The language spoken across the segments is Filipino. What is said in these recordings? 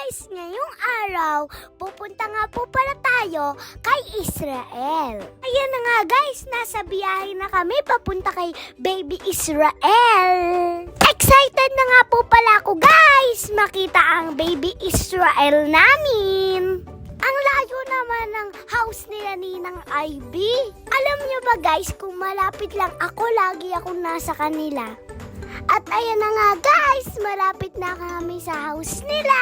guys, ngayong araw, pupunta nga po pala tayo kay Israel. Ayan na nga guys, nasa biyahe na kami papunta kay Baby Israel. Excited na nga po pala ako guys, makita ang Baby Israel namin. Ang layo naman ng house nila Ninang Ivy. Alam niyo ba guys, kung malapit lang ako, lagi akong nasa kanila. At ayan na nga guys, malapit na kami sa house nila.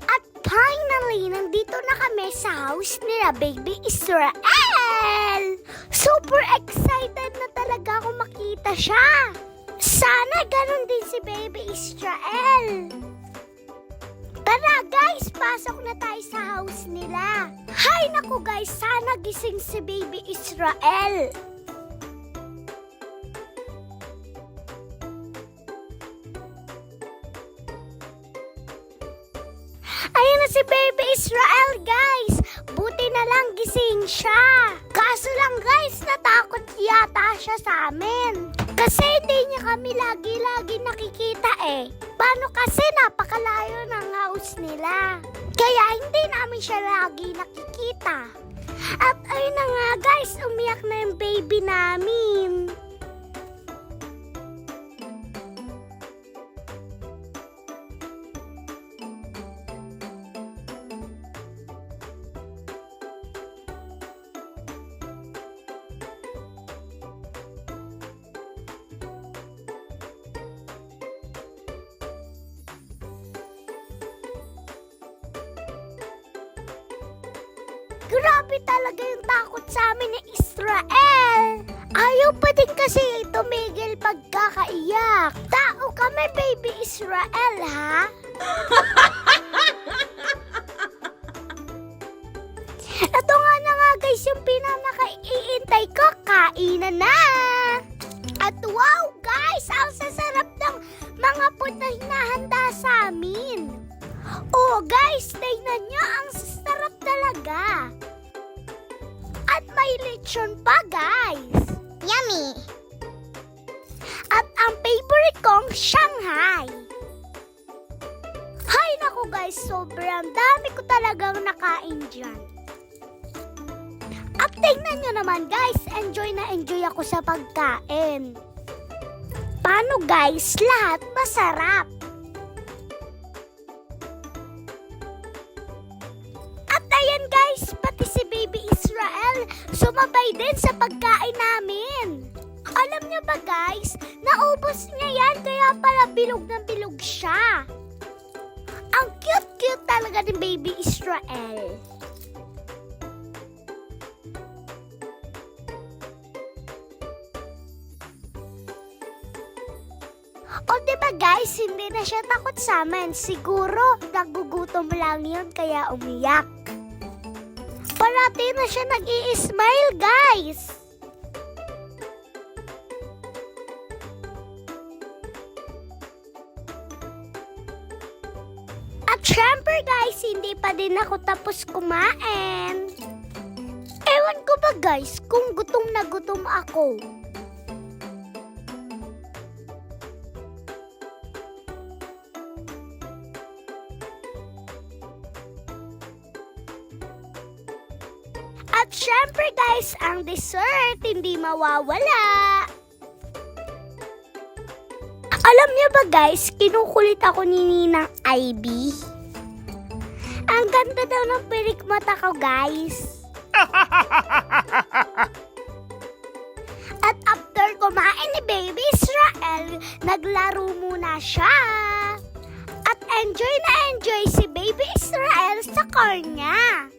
At finally, nandito na kami sa house nila Baby Israel. Super excited na talaga ako makita siya. Sana ganun din si Baby Israel. Tara guys, pasok na tayo sa house nila. Hay naku guys, sana gising si Baby Israel. Ayan na si Baby Israel guys. Buti na lang gising siya. Kaso lang guys, natakot yata siya sa amin. Kasi hindi niya kami lagi-lagi nakikita eh. Paano kasi napakalayo ng house nila. Kaya hindi namin siya lagi nakikita. At ayun na nga guys, umiyak na yung baby namin. Grabe talaga yung takot sa amin ni Israel. Ayaw pa din kasi tumigil pagkakaiyak. Tao kami, Baby Israel, ha? Ito nga na nga guys, yung pinanakaiintay ko, kainan na. At wow guys, ang sasarap ng mga food na hinahanda sa amin. Oh guys, tingnan nyo, ang sarap talaga. At may lechon pa guys. Yummy! At ang favorite kong Shanghai. Hay naku guys, sobrang dami ko talagang nakain dyan. At tingnan nyo naman guys, enjoy na enjoy ako sa pagkain. Paano guys, lahat masarap. Ayan guys, pati si Baby Israel sumabay din sa pagkain namin. Alam niyo ba guys, naubos niya yan kaya pala bilog na bilog siya. Ang cute-cute talaga ni Baby Israel. O diba guys, hindi na siya takot sa amin. Siguro nagugutom lang yun kaya umiyak. Parati na siya nag-i-smile, guys. At syempre, guys, hindi pa din ako tapos kumain. Ewan ko ba, guys, kung gutom na gutom ako. At syempre guys, ang dessert hindi mawawala. Alam niyo ba guys, kinukulit ako ni Ninang Ivy. Ang ganda daw ng pirik mata ko guys. At after kumain ni Baby Israel, naglaro muna siya. At enjoy na enjoy si Baby Israel sa car niya.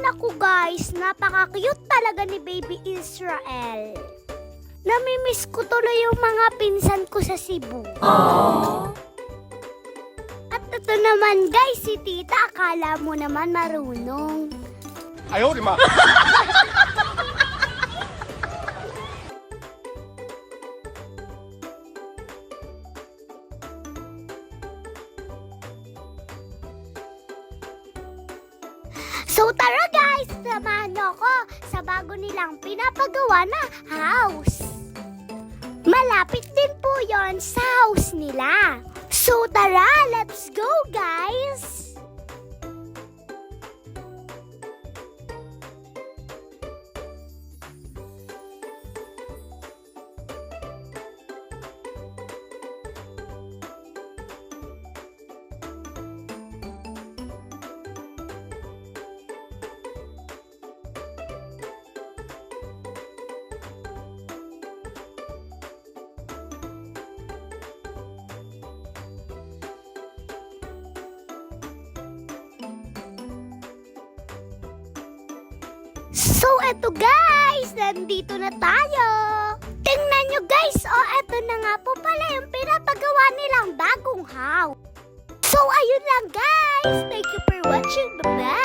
Naku guys, napaka-cute talaga ni Baby Israel. Namimiss ko tuloy yung mga pinsan ko sa Cebu. Aww. At ito naman guys, si Tita, akala mo naman marunong. Ayaw, di ma. So tara guys, samahan niyo ako sa bago nilang pinapagawa na house. Malapit din po yon sa house nila. So tara, let's go guys! So, eto guys, nandito na tayo. Tingnan nyo guys, eto na nga po pala yung pinapagawa nilang bagong house. So, ayun lang guys. Thank you for watching. Bye-bye.